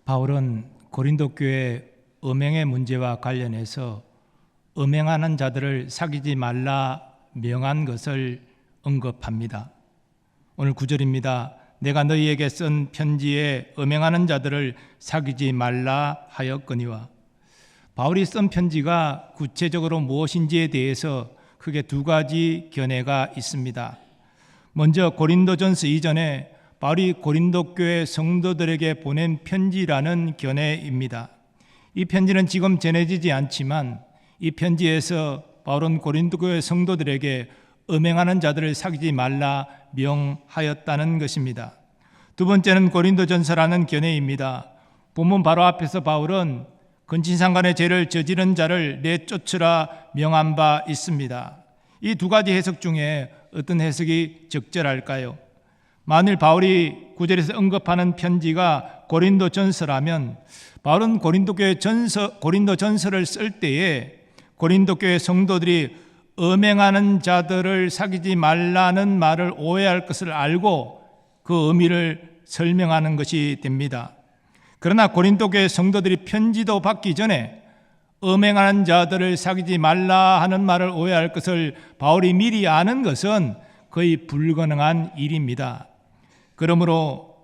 바울은 고린도 교회 음행의 문제와 관련해서 음행하는 자들을 사귀지 말라 명한 것을 언급합니다. 오늘 9절입니다. 내가 너희에게 쓴 편지에 음행하는 자들을 사귀지 말라 하였거니와. 바울이 쓴 편지가 구체적으로 무엇인지에 대해서 크게 두 가지 견해가 있습니다. 먼저 고린도전서 이전에 바울이 고린도 교회 성도들에게 보낸 편지라는 견해입니다. 이 편지는 지금 전해지지 않지만 이 편지에서 바울은 고린도 교회 성도들에게 음행하는 자들을 사귀지 말라 명하였다는 것입니다. 두 번째는 고린도전서라는 견해입니다. 본문 바로 앞에서 바울은 근친상간의 죄를 저지른 자를 내쫓으라 명한 바 있습니다. 이 두 가지 해석 중에 어떤 해석이 적절할까요? 만일 바울이 9절에서 언급하는 편지가 고린도전서라면 바울은 고린도전서를 쓸 때에 고린도 교회 성도들이 음행하는 자들을 사귀지 말라는 말을 오해할 것을 알고 그 의미를 설명하는 것이 됩니다. 그러나 고린도 교회 성도들이 편지도 받기 전에 음행하는 자들을 사귀지 말라 하는 말을 오해할 것을 바울이 미리 아는 것은 거의 불가능한 일입니다. 그러므로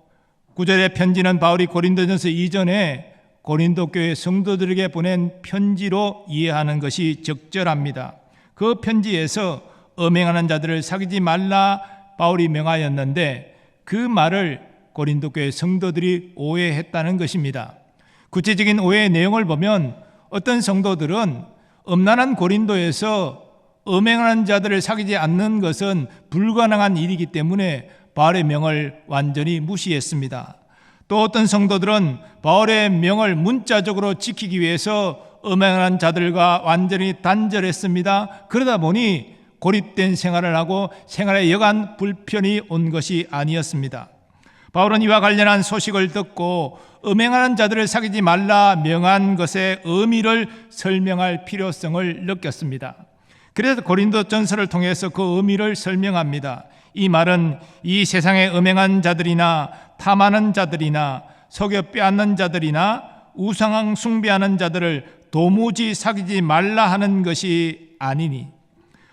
9절의 편지는 바울이 고린도전서 이전에 고린도 교회 성도들에게 보낸 편지로 이해하는 것이 적절합니다. 그 편지에서 음행하는 자들을 사귀지 말라 바울이 명하였는데 그 말을 고린도 교회 성도들이 오해했다는 것입니다. 구체적인 오해의 내용을 보면 어떤 성도들은 음란한 고린도에서 음행하는 자들을 사귀지 않는 것은 불가능한 일이기 때문에 바울의 명을 완전히 무시했습니다. 또 어떤 성도들은 바울의 명을 문자적으로 지키기 위해서 음행하는 자들과 완전히 단절했습니다. 그러다 보니 고립된 생활을 하고 생활에 여간 불편이 온 것이 아니었습니다. 바울은 이와 관련한 소식을 듣고 음행하는 자들을 사귀지 말라 명한 것의 의미를 설명할 필요성을 느꼈습니다. 그래서 고린도전서를 통해서 그 의미를 설명합니다. 이 말은 이 세상에 음행한 자들이나 탐하는 자들이나 속여 빼앗는 자들이나 우상 숭배하는 자들을 도무지 사귀지 말라 하는 것이 아니니,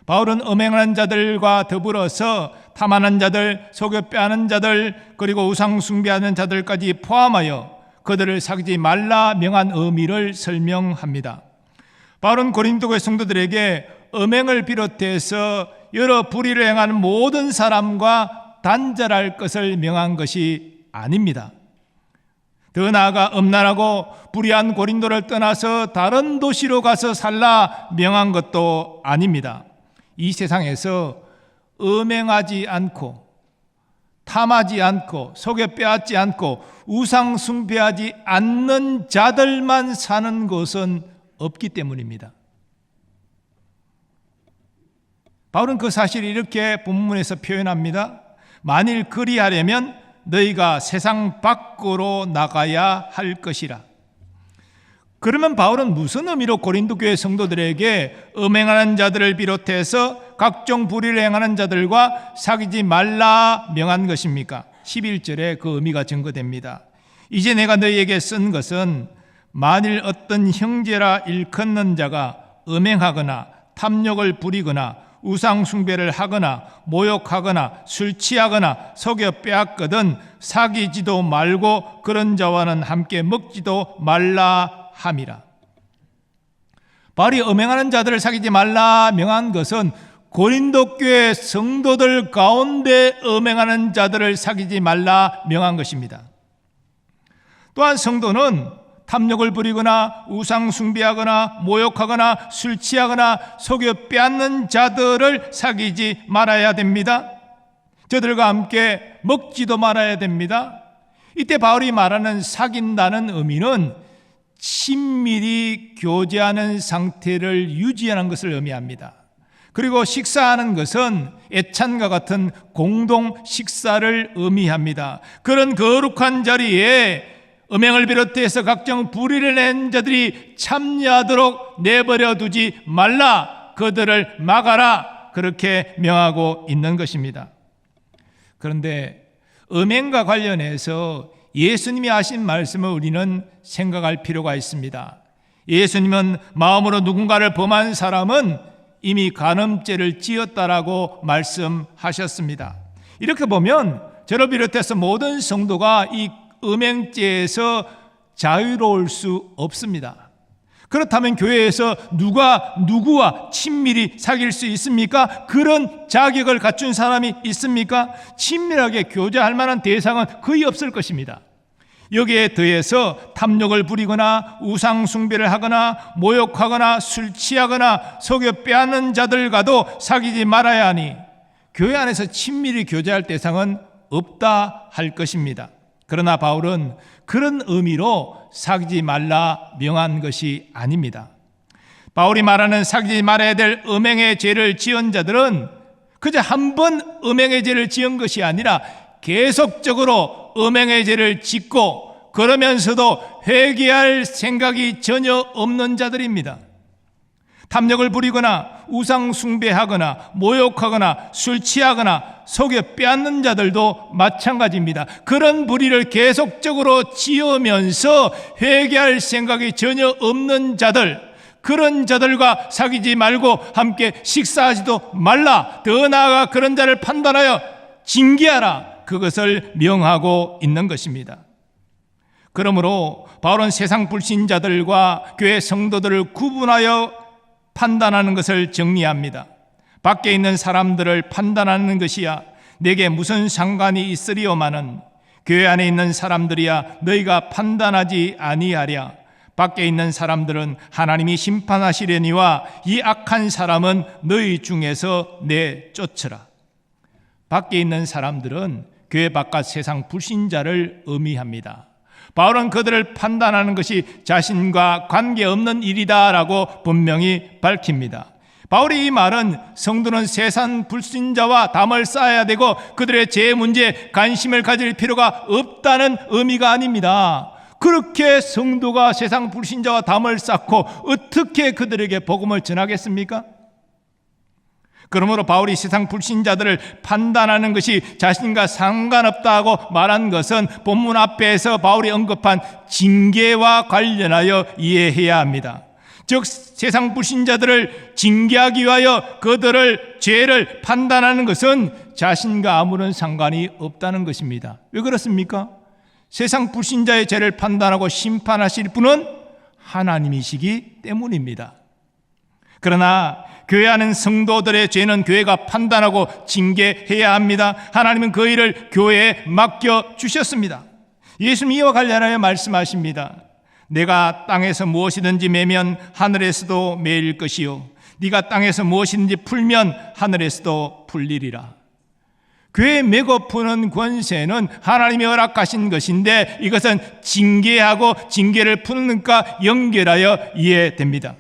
바울은 음행하는 자들과 더불어서 탐하는 자들, 속여 빼앗는 자들, 그리고 우상 숭배하는 자들까지 포함하여 그들을 사귀지 말라 명한 의미를 설명합니다. 바울은 고린도교회 성도들에게 음행을 비롯해서 여러 불의를 행하는 모든 사람과 단절할 것을 명한 것이 아닙니다. 더 나아가 음란하고 불의한 고린도를 떠나서 다른 도시로 가서 살라 명한 것도 아닙니다. 이 세상에서 음행하지 않고 탐하지 않고 속여 빼앗지 않고 우상 숭배하지 않는 자들만 사는 곳은 없기 때문입니다. 바울은 그 사실을 이렇게 본문에서 표현합니다. 만일 그리하려면 너희가 세상 밖으로 나가야 할 것이라. 그러면 바울은 무슨 의미로 고린도 교회 성도들에게 음행하는 자들을 비롯해서 각종 불의를 행하는 자들과 사귀지 말라 명한 것입니까? 11절에 그 의미가 증거됩니다. 이제 내가 너희에게 쓴 것은 만일 어떤 형제라 일컫는 자가 음행하거나 탐욕을 부리거나 우상 숭배를 하거나 모욕하거나 술 취하거나 속여 빼앗거든 사귀지도 말고 그런 자와는 함께 먹지도 말라 함이라. 바울이 음행하는 자들을 사귀지 말라 명한 것은 고린도 교회 성도들 가운데 음행하는 자들을 사귀지 말라 명한 것입니다. 또한 성도는 탐욕을 부리거나 우상 숭배하거나 모욕하거나 술 취하거나 속여 빼앗는 자들을 사귀지 말아야 됩니다. 저들과 함께 먹지도 말아야 됩니다. 이때 바울이 말하는 사귄다는 의미는 친밀히 교제하는 상태를 유지하는 것을 의미합니다. 그리고 식사하는 것은 애찬과 같은 공동 식사를 의미합니다. 그런 거룩한 자리에 음행을 비롯해서 각종 불의를 낸 자들이 참여하도록 내버려 두지 말라, 그들을 막아라, 그렇게 명하고 있는 것입니다. 그런데 음행과 관련해서 예수님이 하신 말씀을 우리는 생각할 필요가 있습니다. 예수님은 마음으로 누군가를 범한 사람은 이미 간음죄를 지었다라고 말씀하셨습니다. 이렇게 보면 저를 비롯해서 모든 성도가 이 음행죄에서 자유로울 수 없습니다. 그렇다면 교회에서 누가 누구와 친밀히 사귈 수 있습니까? 그런 자격을 갖춘 사람이 있습니까? 친밀하게 교제할 만한 대상은 거의 없을 것입니다. 여기에 더해서 탐욕을 부리거나 우상 숭배를 하거나 모욕하거나 술 취하거나 속여 빼앗는 자들과도 사귀지 말아야 하니 교회 안에서 친밀히 교제할 대상은 없다 할 것입니다. 그러나 바울은 그런 의미로 사귀지 말라 명한 것이 아닙니다. 바울이 말하는 사귀지 말아야 될 음행의 죄를 지은 자들은 그저 한 번 음행의 죄를 지은 것이 아니라 계속적으로 음행의 죄를 짓고 그러면서도 회개할 생각이 전혀 없는 자들입니다. 탐욕을 부리거나 우상 숭배하거나 모욕하거나 술 취하거나 속여 빼앗는 자들도 마찬가지입니다. 그런 불의를 계속적으로 지으면서 회개할 생각이 전혀 없는 자들, 그런 자들과 사귀지 말고 함께 식사하지도 말라. 더 나아가 그런 자를 판단하여 징계하라. 그것을 명하고 있는 것입니다. 그러므로 바울은 세상 불신자들과 교회 성도들을 구분하여 판단하는 것을 정리합니다. 밖에 있는 사람들을 판단하는 것이야 내게 무슨 상관이 있으리오마는 교회 안에 있는 사람들이야 너희가 판단하지 아니하랴. 밖에 있는 사람들은 하나님이 심판하시려니와 이 악한 사람은 너희 중에서 내쫓으라. 밖에 있는 사람들은 교회 바깥 세상 불신자를 의미합니다. 바울은 그들을 판단하는 것이 자신과 관계없는 일이다라고 분명히 밝힙니다. 바울의 이 말은 성도는 세상 불신자와 담을 쌓아야 되고 그들의 죄 문제에 관심을 가질 필요가 없다는 의미가 아닙니다. 그렇게 성도가 세상 불신자와 담을 쌓고 어떻게 그들에게 복음을 전하겠습니까? 그러므로 바울이 세상 불신자들을 판단하는 것이 자신과 상관없다고 말한 것은 본문 앞에서 바울이 언급한 징계와 관련하여 이해해야 합니다. 즉 세상 불신자들을 징계하기 위하여 그들을 죄를 판단하는 것은 자신과 아무런 상관이 없다는 것입니다. 왜 그렇습니까? 세상 불신자의 죄를 판단하고 심판하실 분은 하나님이시기 때문입니다. 그러나 교회 안에 성도들의 죄는 교회가 판단하고 징계해야 합니다. 하나님은 그 일을 교회에 맡겨주셨습니다. 예수님 이와 관련하여 말씀하십니다. 내가 땅에서 무엇이든지 매면 하늘에서도 매일 것이요 네가 땅에서 무엇이든지 풀면 하늘에서도 풀리리라. 교회에 메고 푸는 권세는 하나님이 허락하신 것인데 이것은 징계하고 징계를 푸는 것과 연결하여 이해됩니다.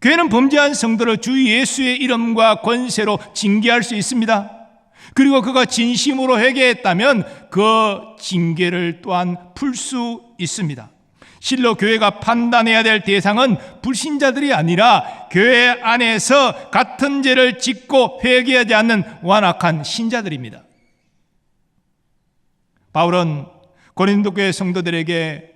교회는 범죄한 성도를 주 예수의 이름과 권세로 징계할 수 있습니다. 그리고 그가 진심으로 회개했다면 그 징계를 또한 풀 수 있습니다. 실로 교회가 판단해야 될 대상은 불신자들이 아니라 교회 안에서 같은 죄를 짓고 회개하지 않는 완악한 신자들입니다. 바울은 고린도 교회 성도들에게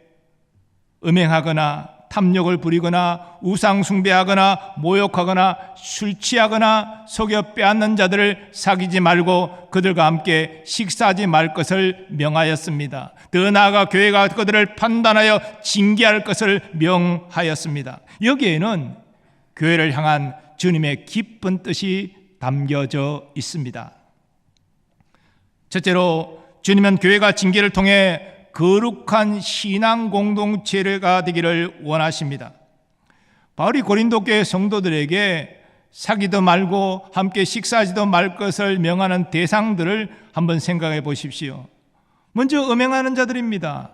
음행하거나 탐욕을 부리거나 우상 숭배하거나 모욕하거나 술 취하거나 속여 빼앗는 자들을 사귀지 말고 그들과 함께 식사하지 말 것을 명하였습니다. 더 나아가 교회가 그들을 판단하여 징계할 것을 명하였습니다. 여기에는 교회를 향한 주님의 깊은 뜻이 담겨져 있습니다. 첫째로 주님은 교회가 징계를 통해 거룩한 신앙 공동체가 되기를 원하십니다. 바울이 고린도 교회 성도들에게 사귀도 말고 함께 식사하지도 말 것을 명하는 대상들을 한번 생각해 보십시오. 먼저 음행하는 자들입니다.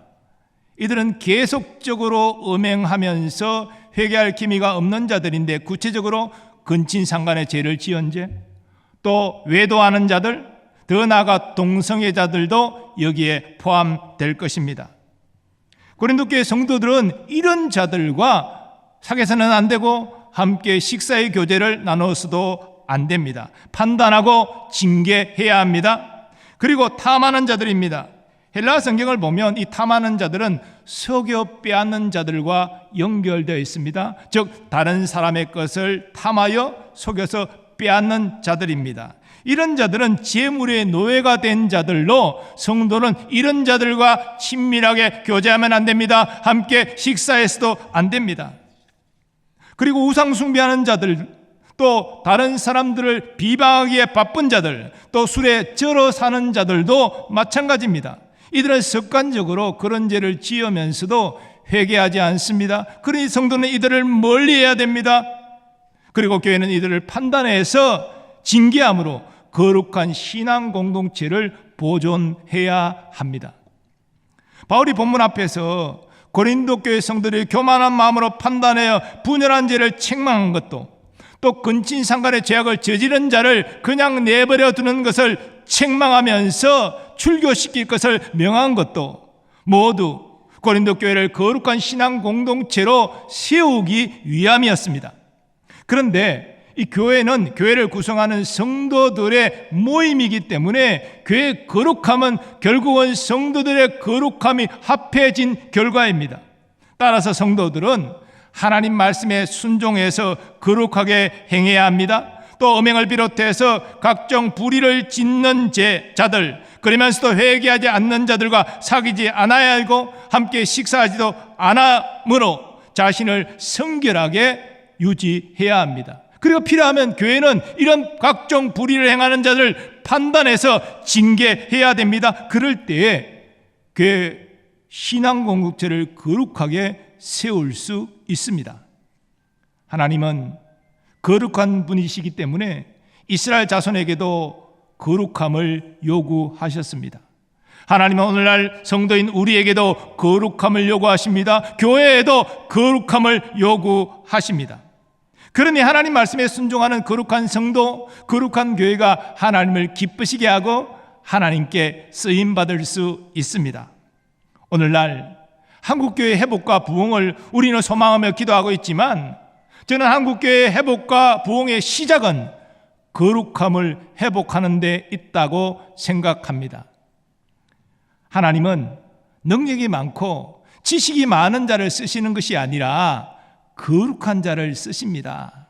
이들은 계속적으로 음행하면서 회개할 기미가 없는 자들인데 구체적으로 근친상간의 죄를 지은 죄, 또 외도하는 자들, 더 나아가 동성애자들도 여기에 포함될 것입니다. 고린도 교회 성도들은 이런 자들과 사귀어서는 안 되고 함께 식사의 교제를 나눠서도 안 됩니다. 판단하고 징계해야 합니다. 그리고 탐하는 자들입니다. 헬라 성경을 보면 이 탐하는 자들은 속여 빼앗는 자들과 연결되어 있습니다. 즉 다른 사람의 것을 탐하여 속여서 빼앗는 자들입니다. 이런 자들은 재물의 노예가 된 자들로 성도는 이런 자들과 친밀하게 교제하면 안 됩니다. 함께 식사해서도 안 됩니다. 그리고 우상 숭배하는 자들, 또 다른 사람들을 비방하기에 바쁜 자들, 또 술에 절어 사는 자들도 마찬가지입니다. 이들은 습관적으로 그런 죄를 지으면서도 회개하지 않습니다. 그러니 성도는 이들을 멀리해야 됩니다. 그리고 교회는 이들을 판단해서 징계함으로 거룩한 신앙 공동체를 보존해야 합니다. 바울이 본문 앞에서 고린도 교회 성도들이 교만한 마음으로 판단하여 분열한 죄를 책망한 것도, 또 근친상간의 죄악을 저지른 자를 그냥 내버려 두는 것을 책망하면서 출교시킬 것을 명한 것도 모두 고린도 교회를 거룩한 신앙 공동체로 세우기 위함이었습니다. 그런데 이 교회는 교회를 구성하는 성도들의 모임이기 때문에 교회의 거룩함은 결국은 성도들의 거룩함이 합해진 결과입니다. 따라서 성도들은 하나님 말씀에 순종해서 거룩하게 행해야 합니다. 또 음행을 비롯해서 각종 불의를 짓는 자들, 그러면서도 회개하지 않는 자들과 사귀지 않아야 하고 함께 식사하지도 않으므로 자신을 성결하게 유지해야 합니다. 그리고 필요하면 교회는 이런 각종 불의를 행하는 자들을 판단해서 징계해야 됩니다. 그럴 때에 교회 신앙 공동체를 거룩하게 세울 수 있습니다. 하나님은 거룩한 분이시기 때문에 이스라엘 자손에게도 거룩함을 요구하셨습니다. 하나님은 오늘날 성도인 우리에게도 거룩함을 요구하십니다. 교회에도 거룩함을 요구하십니다. 그러니 하나님 말씀에 순종하는 거룩한 성도, 거룩한 교회가 하나님을 기쁘시게 하고 하나님께 쓰임받을 수 있습니다. 오늘날 한국교회의 회복과 부흥을 우리는 소망하며 기도하고 있지만, 저는 한국교회의 회복과 부흥의 시작은 거룩함을 회복하는 데 있다고 생각합니다. 하나님은 능력이 많고 지식이 많은 자를 쓰시는 것이 아니라 거룩한 자를 쓰십니다.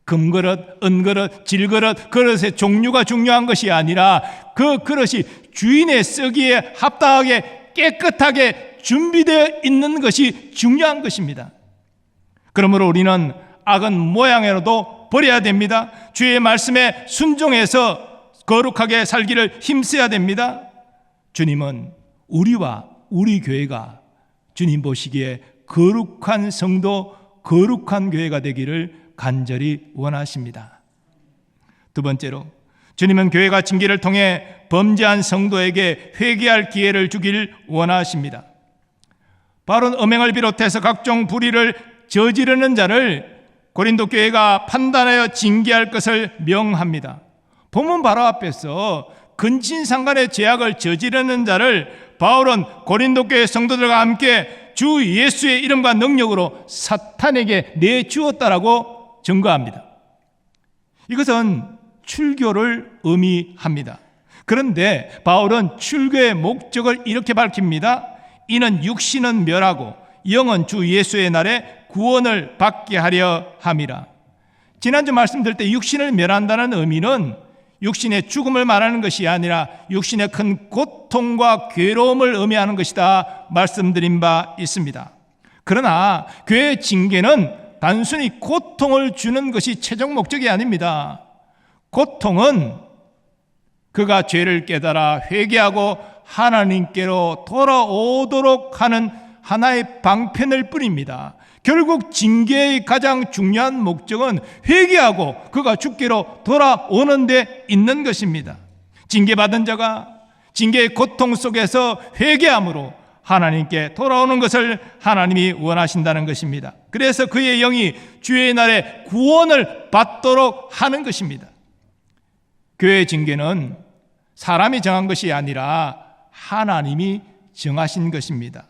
금그릇, 은그릇, 질그릇, 그릇의 종류가 중요한 것이 아니라 그 그릇이 주인의 쓰기에 합당하게 깨끗하게 준비되어 있는 것이 중요한 것입니다. 그러므로 우리는 악은 모양으로도 버려야 됩니다. 주의 말씀에 순종해서 거룩하게 살기를 힘써야 됩니다. 주님은 우리와 우리 교회가 주님 보시기에 거룩한 성도, 거룩한 교회가 되기를 간절히 원하십니다. 두 번째로, 주님은 교회가 징계를 통해 범죄한 성도에게 회개할 기회를 주길 원하십니다. 바로 음행을 비롯해서 각종 불의를 저지르는 자를 고린도 교회가 판단하여 징계할 것을 명합니다. 본문 바로 앞에서 근친상간의 죄악을 저지르는 자를 바울은 고린도 교회 성도들과 함께 주 예수의 이름과 능력으로 사탄에게 내주었다라고 증거합니다. 이것은 출교를 의미합니다. 그런데 바울은 출교의 목적을 이렇게 밝힙니다. 이는 육신은 멸하고 영은 주 예수의 날에 구원을 받게 하려 함이라. 지난주 말씀드릴 때 육신을 멸한다는 의미는 육신의 죽음을 말하는 것이 아니라 육신의 큰 고통과 괴로움을 의미하는 것이다 말씀드린 바 있습니다. 그러나 교회의 징계는 단순히 고통을 주는 것이 최종 목적이 아닙니다. 고통은 그가 죄를 깨달아 회개하고 하나님께로 돌아오도록 하는 하나의 방편일 뿐입니다. 결국 징계의 가장 중요한 목적은 회개하고 그가 주께로 돌아오는 데 있는 것입니다. 징계받은 자가 징계의 고통 속에서 회개함으로 하나님께 돌아오는 것을 하나님이 원하신다는 것입니다. 그래서 그의 영이 주의 날에 구원을 받도록 하는 것입니다. 교회의 징계는 사람이 정한 것이 아니라 하나님이 정하신 것입니다.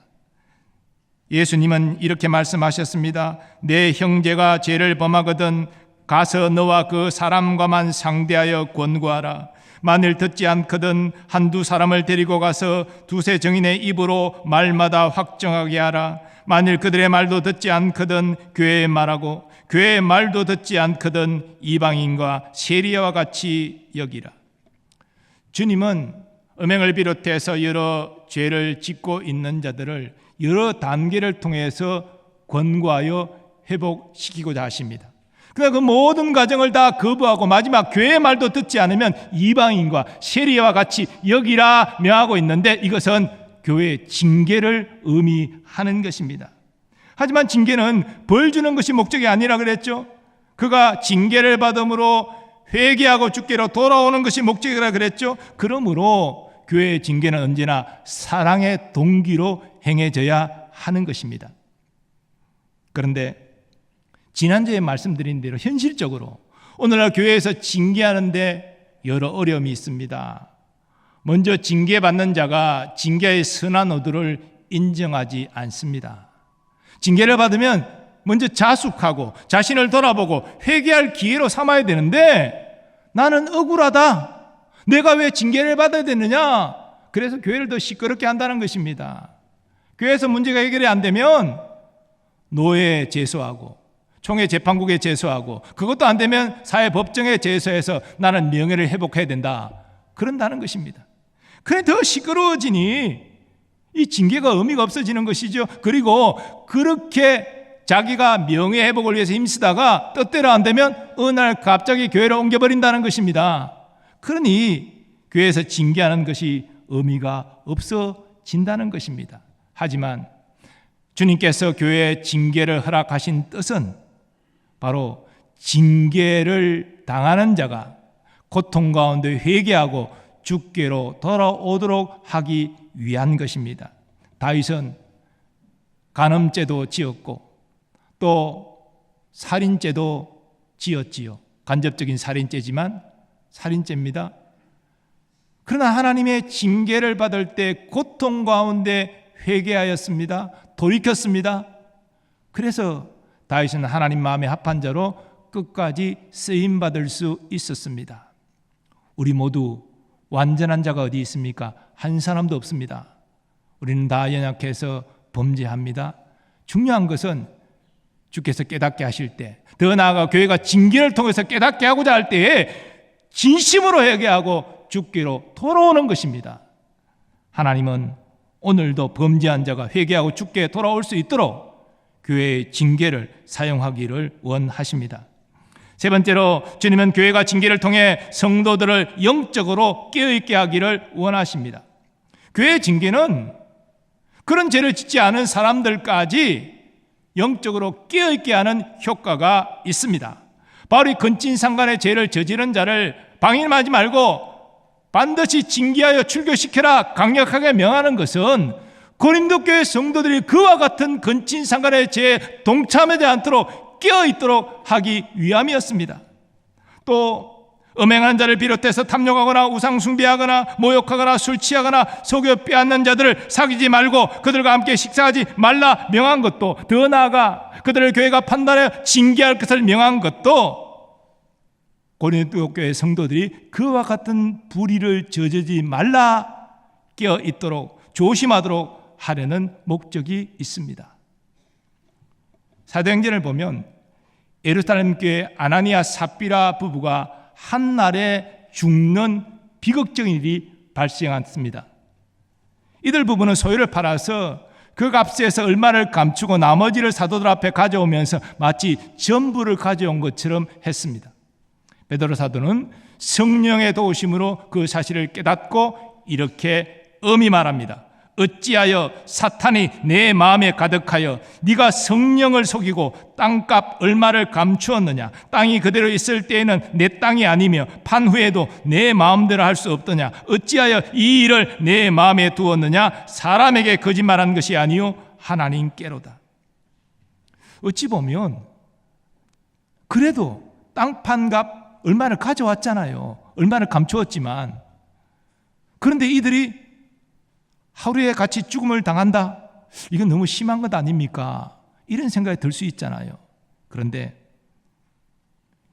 예수님은 이렇게 말씀하셨습니다. 내 형제가 죄를 범하거든 가서 너와 그 사람과만 상대하여 권고하라. 만일 듣지 않거든 한두 사람을 데리고 가서 두세 정인의 입으로 말마다 확정하게 하라. 만일 그들의 말도 듣지 않거든 교회의 말하고 교회의 말도 듣지 않거든 이방인과 세리야와 같이 여기라. 주님은 음행을 비롯해서 여러 죄를 짓고 있는 자들을 여러 단계를 통해서 권고하여 회복시키고자 하십니다. 그러나 그 모든 과정을 다 거부하고 마지막 교회의 말도 듣지 않으면 이방인과 세리야와 같이 여기라 명하고 있는데, 이것은 교회의 징계를 의미하는 것입니다. 하지만 징계는 벌 주는 것이 목적이 아니라 그랬죠. 그가 징계를 받음으로 회개하고 주께로 돌아오는 것이 목적이라 그랬죠. 그러므로 교회의 징계는 언제나 사랑의 동기로 행해져야 하는 것입니다. 그런데 지난주에 말씀드린 대로 현실적으로 오늘날 교회에서 징계하는데 여러 어려움이 있습니다. 먼저 징계받는 자가 징계의 선한 의도를 인정하지 않습니다. 징계를 받으면 먼저 자숙하고 자신을 돌아보고 회개할 기회로 삼아야 되는데, 나는 억울하다, 내가 왜 징계를 받아야 되느냐, 그래서 교회를 더 시끄럽게 한다는 것입니다. 교회에서 문제가 해결이 안 되면 노회에 제소하고 총회 재판국에 제소하고, 그것도 안 되면 사회법정에 제소해서 나는 명예를 회복해야 된다, 그런다는 것입니다. 그래 더 시끄러워지니 이 징계가 의미가 없어지는 것이죠. 그리고 그렇게 자기가 명예 회복을 위해서 힘쓰다가 뜻대로 안 되면 어느 날 갑자기 교회로 옮겨버린다는 것입니다. 그러니 교회에서 징계하는 것이 의미가 없어진다는 것입니다. 하지만 주님께서 교회에 징계를 허락하신 뜻은 바로 징계를 당하는 자가 고통 가운데 회개하고 주께로 돌아오도록 하기 위한 것입니다. 다윗은 간음죄도 지었고 또 살인죄도 지었지요. 간접적인 살인죄지만 살인죄입니다. 그러나 하나님의 징계를 받을 때 고통 가운데 회개하였습니다. 돌이켰습니다. 그래서 다윗은 하나님 마음에 합한 자로 끝까지 쓰임받을 수 있었습니다. 우리 모두 완전한 자가 어디 있습니까? 한 사람도 없습니다. 우리는 다 연약해서 범죄합니다. 중요한 것은 주께서 깨닫게 하실 때, 더 나아가 교회가 징계를 통해서 깨닫게 하고자 할 때에 진심으로 회개하고 주께로 돌아오는 것입니다. 하나님은 오늘도 범죄한 자가 회개하고 주께 돌아올 수 있도록 교회의 징계를 사용하기를 원하십니다. 세 번째로, 주님은 교회가 징계를 통해 성도들을 영적으로 깨어있게 하기를 원하십니다. 교회의 징계는 그런 죄를 짓지 않은 사람들까지 영적으로 깨어있게 하는 효과가 있습니다. 바로 이 근친상간의 죄를 저지른 자를 방임하지 말고 반드시 징계하여 출교시켜라 강력하게 명하는 것은 고린도 교회 성도들이 그와 같은 근친상간의 죄에 동참하지 않도록 깨어있도록 하기 위함이었습니다. 또 음행하는 자를 비롯해서 탐욕하거나 우상숭배하거나 모욕하거나 술 취하거나 속여 빼앗는 자들을 사귀지 말고 그들과 함께 식사하지 말라 명한 것도, 더 나아가 그들을 교회가 판단하여 징계할 것을 명한 것도 고린도 교회 성도들이 그와 같은 불의를 저지르지 말라 깨어있도록 조심하도록 하려는 목적이 있습니다. 사도행전을 보면 예루살렘 교회 아나니아 삽비라 부부가 한날에 죽는 비극적인 일이 발생했습니다. 이들 부부는 소유를 팔아서 그 값에서 얼마를 감추고 나머지를 사도들 앞에 가져오면서 마치 전부를 가져온 것처럼 했습니다. 베드로 사도는 성령의 도우심으로 그 사실을 깨닫고 이렇게 엄히 말합니다. 어찌하여 사탄이 내 마음에 가득하여 네가 성령을 속이고 땅값 얼마를 감추었느냐. 땅이 그대로 있을 때에는 내 땅이 아니며 판 후에도 내 마음대로 할 수 없더냐. 어찌하여 이 일을 내 마음에 두었느냐. 사람에게 거짓말한 것이 아니요 하나님께로다. 어찌 보면 그래도 땅판값 얼마를 가져왔잖아요. 얼마를 감추었지만, 그런데 이들이 하루에 같이 죽음을 당한다? 이건 너무 심한 것 아닙니까? 이런 생각이 들 수 있잖아요. 그런데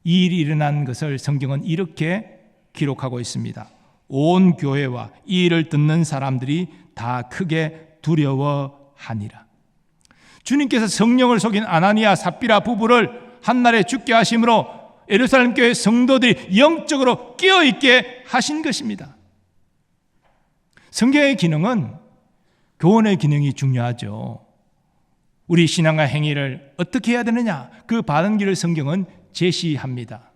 이 일이 일어난 것을 성경은 이렇게 기록하고 있습니다. 온 교회와 이 일을 듣는 사람들이 다 크게 두려워하니라. 주님께서 성령을 속인 아나니아 삽비라 부부를 한날에 죽게 하심으로 예루살렘 교회 성도들이 영적으로 깨어있게 하신 것입니다. 성경의 기능은 교훈의 기능이 중요하죠. 우리 신앙과 행위를 어떻게 해야 되느냐, 그 바른 길을 성경은 제시합니다.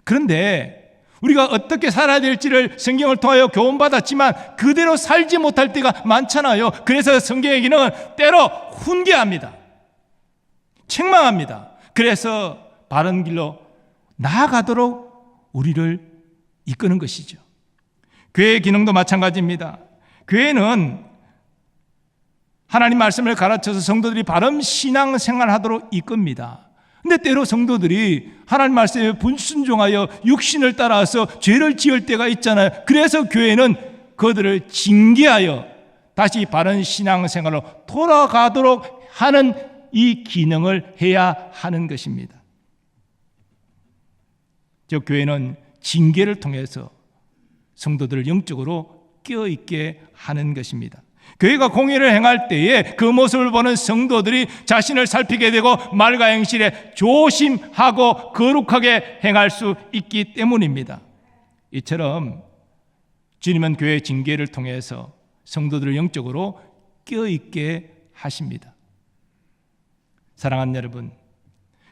그런데 우리가 어떻게 살아야 될지를 성경을 통하여 교훈받았지만 그대로 살지 못할 때가 많잖아요. 그래서 성경의 기능은 때로 훈계합니다. 책망합니다. 그래서 바른 길로 나아가도록 우리를 이끄는 것이죠. 교회의 기능도 마찬가지입니다. 교회는 하나님 말씀을 가르쳐서 성도들이 바른 신앙생활하도록 이끕니다. 근데 때로 성도들이 하나님 말씀에 불순종하여 육신을 따라서 죄를 지을 때가 있잖아요. 그래서 교회는 그들을 징계하여 다시 바른 신앙생활로 돌아가도록 하는 이 기능을 해야 하는 것입니다. 즉 교회는 징계를 통해서 성도들을 영적으로 깨어있게 하는 것입니다. 교회가 공의를 행할 때에 그 모습을 보는 성도들이 자신을 살피게 되고 말과 행실에 조심하고 거룩하게 행할 수 있기 때문입니다. 이처럼 주님은 교회의 징계를 통해서 성도들을 영적으로 깨어있게 하십니다. 사랑하는 여러분,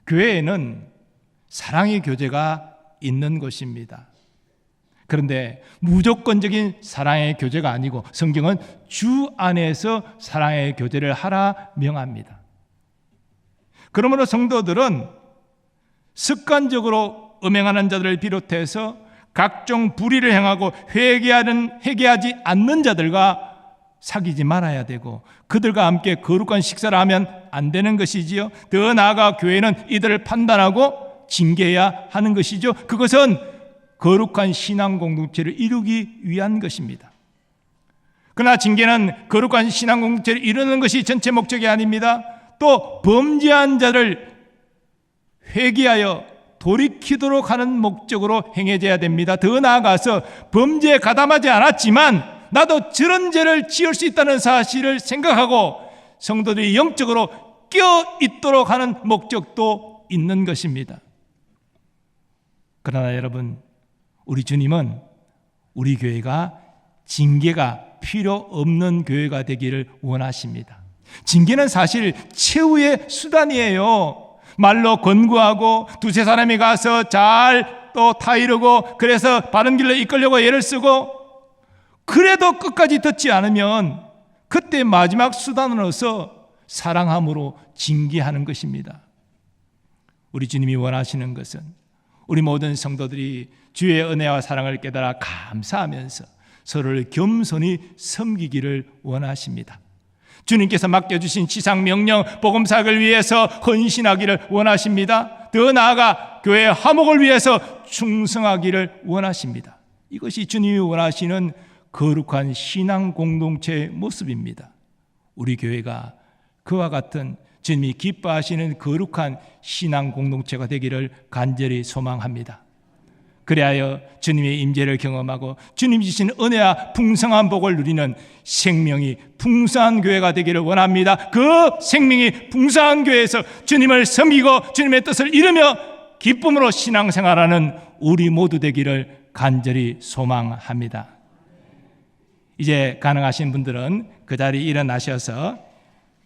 교회에는 사랑의 교제가 있는 것입니다. 그런데 무조건적인 사랑의 교제가 아니고 성경은 주 안에서 사랑의 교제를 하라 명합니다. 그러므로 성도들은 습관적으로 음행하는 자들을 비롯해서 각종 불의를 행하고 회개하지 않는 자들과 사귀지 말아야 되고 그들과 함께 거룩한 식사를 하면 안 되는 것이지요. 더 나아가 교회는 이들을 판단하고 징계해야 하는 것이죠. 그것은 거룩한 신앙 공동체를 이루기 위한 것입니다. 그러나 징계는 거룩한 신앙 공동체를 이루는 것이 전체 목적이 아닙니다. 또 범죄한 자를 회개하여 돌이키도록 하는 목적으로 행해져야 됩니다. 더 나아가서 범죄에 가담하지 않았지만 나도 저런 죄를 지을 수 있다는 사실을 생각하고 성도들이 영적으로 껴있도록 하는 목적도 있는 것입니다. 그러나 여러분, 우리 주님은 우리 교회가 징계가 필요 없는 교회가 되기를 원하십니다. 징계는 사실 최후의 수단이에요. 말로 권고하고 두세 사람이 가서 잘 또 타이르고 그래서 바른 길로 이끌려고 애를 쓰고 그래도 끝까지 듣지 않으면 그때 마지막 수단으로서 사랑함으로 징계하는 것입니다. 우리 주님이 원하시는 것은 우리 모든 성도들이 주의 은혜와 사랑을 깨달아 감사하면서 서로를 겸손히 섬기기를 원하십니다. 주님께서 맡겨주신 지상 명령 복음사역을 위해서 헌신하기를 원하십니다. 더 나아가 교회의 화목을 위해서 충성하기를 원하십니다. 이것이 주님이 원하시는 거룩한 신앙 공동체의 모습입니다. 우리 교회가 그와 같은 주님이 기뻐하시는 거룩한 신앙 공동체가 되기를 간절히 소망합니다. 그리하여 주님의 임재를 경험하고 주님 주신 은혜와 풍성한 복을 누리는 생명이 풍성한 교회가 되기를 원합니다. 그 생명이 풍성한 교회에서 주님을 섬기고 주님의 뜻을 이루며 기쁨으로 신앙생활하는 우리 모두 되기를 간절히 소망합니다. 이제 가능하신 분들은 그 자리에 일어나셔서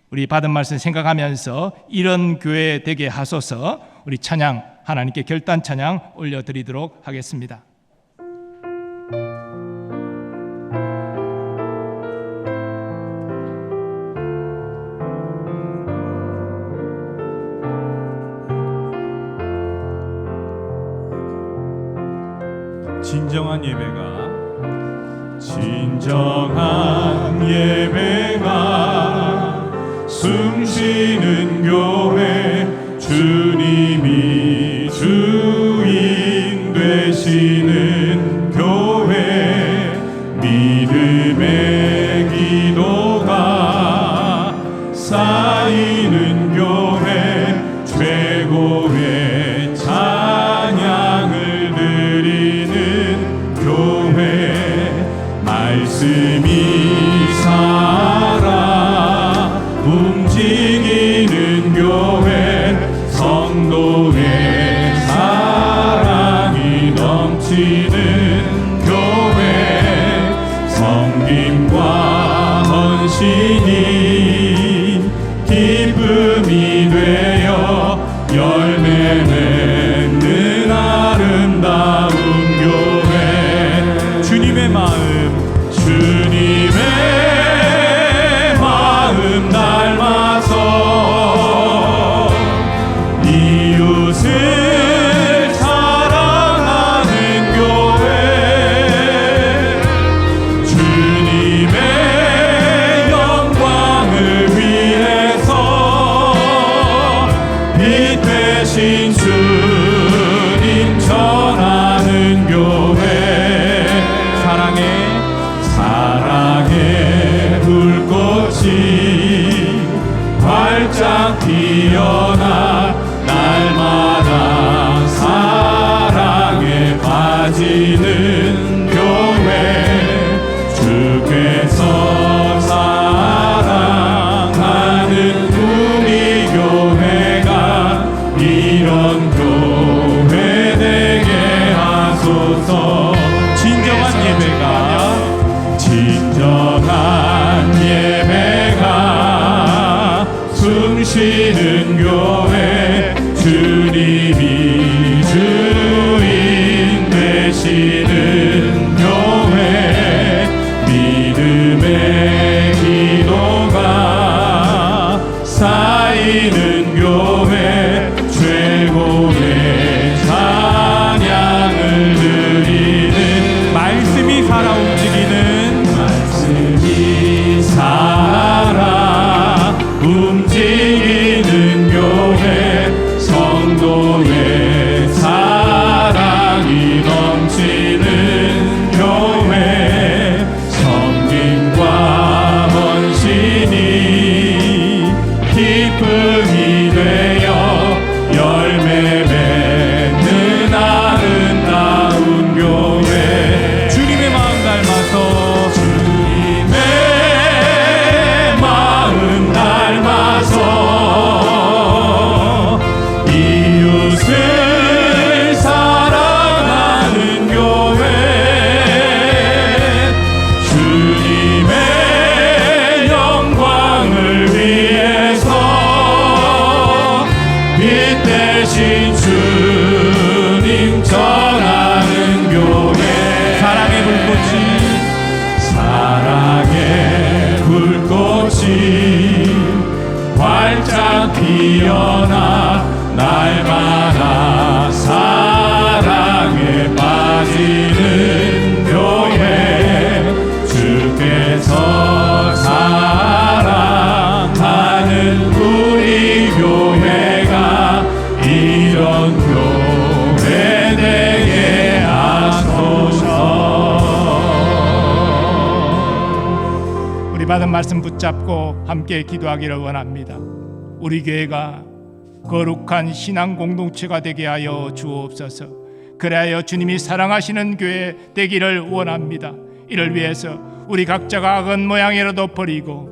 우리 받은 말씀 생각하면서 이런 교회 되게 하소서. 우리 찬양 하나님께 결단 찬양 올려드리도록 하겠습니다. 진정한 예배가 숨쉬는 교회 주님이 주인 되시는 교회 믿음의 기도가 쌓이는 교회 최고의 찬양을 드리는 교회 기쁨이 되어 열매 맺는 아름다운 교회. 주님의 마음 닮아서 이웃을 사랑하는 교회. 주님의 영광을 위해서 빛 되신 주님 전하는 교회. 사랑의 불꽃이 활짝 피어나 날마다 사랑에 빠지는 교회. 주께서 사랑하는 우리 교회가 이런 교회 되게 하소서. 진정한 예배가 숨쉬는 교회. 주님이 주인 되시는 교회. 믿음의 기도가 쌓이는 교회. 최고의 찬양을 드리는 말씀이 살아 움직이는 교회. 성도의 사랑이 넘치는 교회. 섬김과 헌신이 기쁨이 되어 열매 맺는 아름다운 교회. 주님의 마음 닮아서 이웃을 사랑하는 교회. 주님의 영광을 위해서 빛 되신 주님 전하는 교회. 사랑의 불꽃이 활짝 피어나 날마다 사랑에 빠지는 교회. 주께서 사랑하는 우리 교회가 이런 교회 되게 하소서. 우리 받은 말씀 붙잡고 함께 기도하기를 원합니다. 우리 교회가 거룩한 신앙 공동체가 되게 하여 주옵소서. 그래야 주님이 사랑하시는 교회 되기를 원합니다. 이를 위해서 우리 각자가 악한 모양이라도 버리고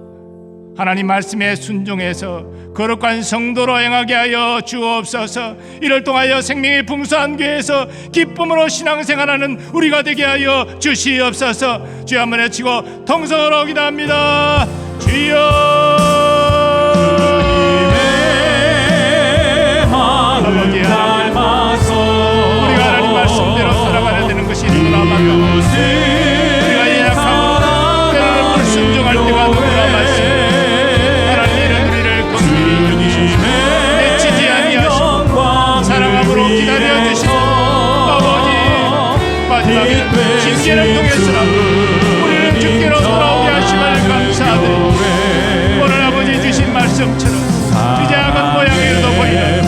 하나님 말씀에 순종해서 거룩한 성도로 행하게 하여 주옵소서. 이를 통하여 생명이 풍성한 교회에서 기쁨으로 신앙생활하는 우리가 되게 하여 주시옵소서. 주여 한번 외치고 통성으로 기도합니다. 주여 아버지 닮아서 우리가 하나님 말씀대로 살아가야 되는 것이 누구나마도 우리가 예약하고 때로는 불순종할 때가 누구나마시 하나님은 우리를 긍휼히 내치지 아니하시고 사랑함으로 기다려 주시고 아버지 마지막에 징계를 통해서라도 우리를 주께로 돌아오게 하심을 감사드립니다. 오늘 아버지 주신 말씀처럼 이제 악한 모양이라도 보이는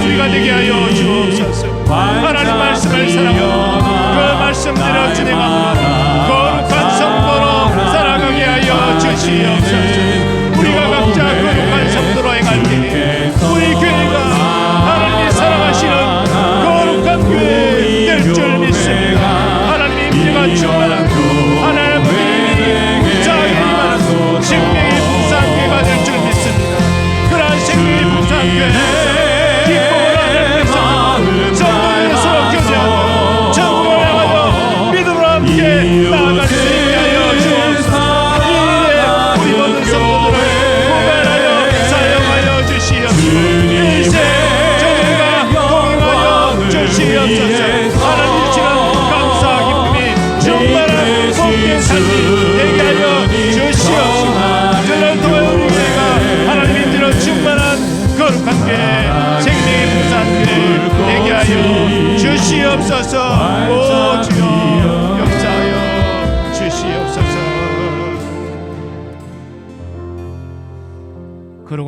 우리가 되게 하여 주옵소서. 하나님 말씀을 사랑하고 그 말씀대로 진행하고 거룩한 성도로 살아가게 하여 주시옵소서. 우리가 각자 거룩한 성도로 행할 때 우리 교회가 하나님이 사랑하시는 거룩한 교회 될 줄 믿습니다. 하나님 임재가 충만하고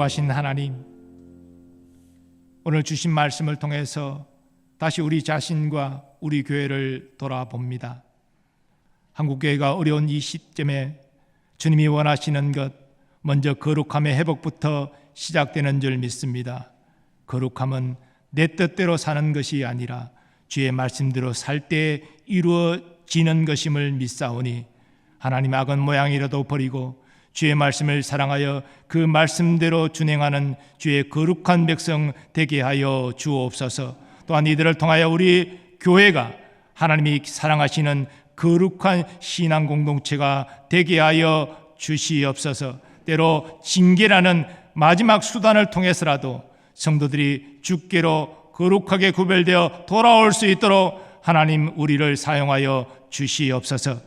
인도하신 하나님, 오늘 주신 말씀을 통해서 다시 우리 자신과 우리 교회를 돌아봅니다. 한국교회가 어려운 이 시점에 주님이 원하시는 것, 먼저 거룩함의 회복부터 시작되는 줄 믿습니다. 거룩함은 내 뜻대로 사는 것이 아니라 주의 말씀대로 살 때 이루어지는 것임을 믿사오니 하나님 악은 모양이라도 버리고 주의 말씀을 사랑하여 그 말씀대로 준행하는 주의 거룩한 백성 되게 하여 주옵소서. 또한 이들을 통하여 우리 교회가 하나님이 사랑하시는 거룩한 신앙 공동체가 되게 하여 주시옵소서. 때로 징계라는 마지막 수단을 통해서라도 성도들이 주께로 거룩하게 구별되어 돌아올 수 있도록 하나님 우리를 사용하여 주시옵소서.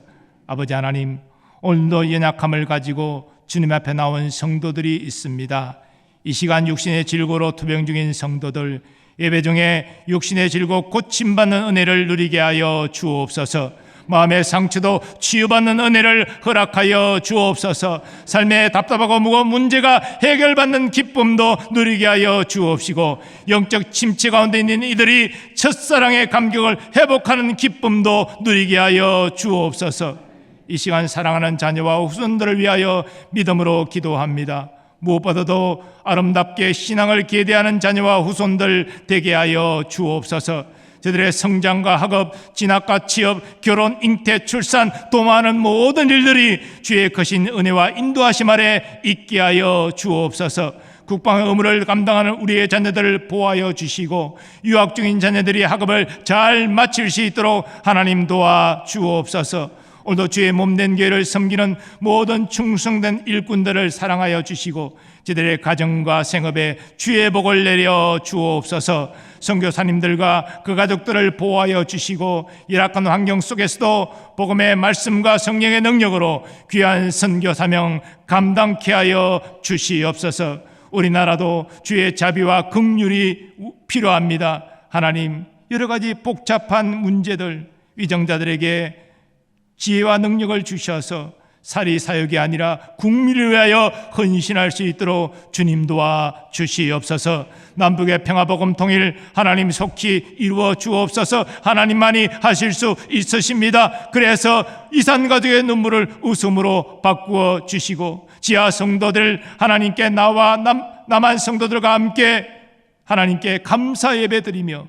아버지 하나님, 오늘도 연약함을 가지고 주님 앞에 나온 성도들이 있습니다. 이 시간 육신의 질고로 투병 중인 성도들, 예배 중에 육신의 질고 고침받는 은혜를 누리게 하여 주옵소서. 마음의 상처도 치유받는 은혜를 허락하여 주옵소서. 삶의 답답하고 무거운 문제가 해결받는 기쁨도 누리게 하여 주옵시고, 영적 침체 가운데 있는 이들이 첫사랑의 감격을 회복하는 기쁨도 누리게 하여 주옵소서. 이 시간 사랑하는 자녀와 후손들을 위하여 믿음으로 기도합니다. 무엇보다도 아름답게 신앙을 계대하는 자녀와 후손들 되게 하여 주옵소서. 저들의 성장과 학업, 진학과 취업, 결혼, 잉태, 출산, 또 많은 모든 일들이 주의 거신 은혜와 인도하심 아래 있게 하여 주옵소서. 국방의 의무를 감당하는 우리의 자녀들을 보호하여 주시고, 유학 중인 자녀들이 학업을 잘 마칠 수 있도록 하나님 도와 주옵소서. 오늘도 주의 몸된 교회를 섬기는 모든 충성된 일꾼들을 사랑하여 주시고, 저들의 가정과 생업에 주의 복을 내려 주옵소서. 선교사님들과 그 가족들을 보호하여 주시고, 열악한 환경 속에서도 복음의 말씀과 성령의 능력으로 귀한 선교 사명 감당케 하여 주시옵소서. 우리나라도 주의 자비와 긍휼이 필요합니다. 하나님, 여러 가지 복잡한 문제들, 위정자들에게 지혜와 능력을 주셔서 사리 사역이 아니라 국민을 위하여 헌신할 수 있도록 주님 도와 주시옵소서. 남북의 평화복음 통일 하나님 속히 이루어 주옵소서. 하나님만이 하실 수 있으십니다. 그래서 이산가족의 눈물을 웃음으로 바꾸어 주시고, 지하 성도들 하나님께 나와 남한 성도들과 함께 하나님께 감사 예배드리며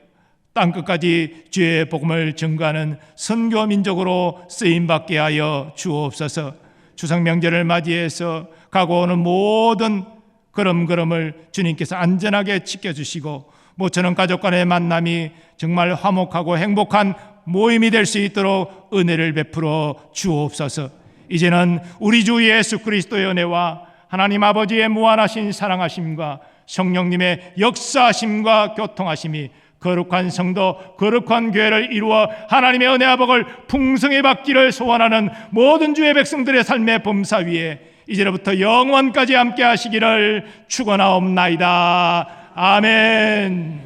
땅끝까지 주의 복음을 증거하는 선교 민족으로 쓰임받게 하여 주옵소서. 추석 명절을 맞이해서 가고 오는 모든 걸음걸음을 주님께서 안전하게 지켜주시고, 모처럼 가족 간의 만남이 정말 화목하고 행복한 모임이 될 수 있도록 은혜를 베풀어 주옵소서. 이제는 우리 주 예수 그리스도의 은혜와 하나님 아버지의 무한하신 사랑하심과 성령님의 역사하심과 교통하심이 거룩한 성도, 거룩한 교회를 이루어 하나님의 은혜와 복을 풍성히 받기를 소원하는 모든 주의 백성들의 삶의 범사 위에 이제로부터 영원까지 함께 하시기를 축원하옵나이다. 아멘.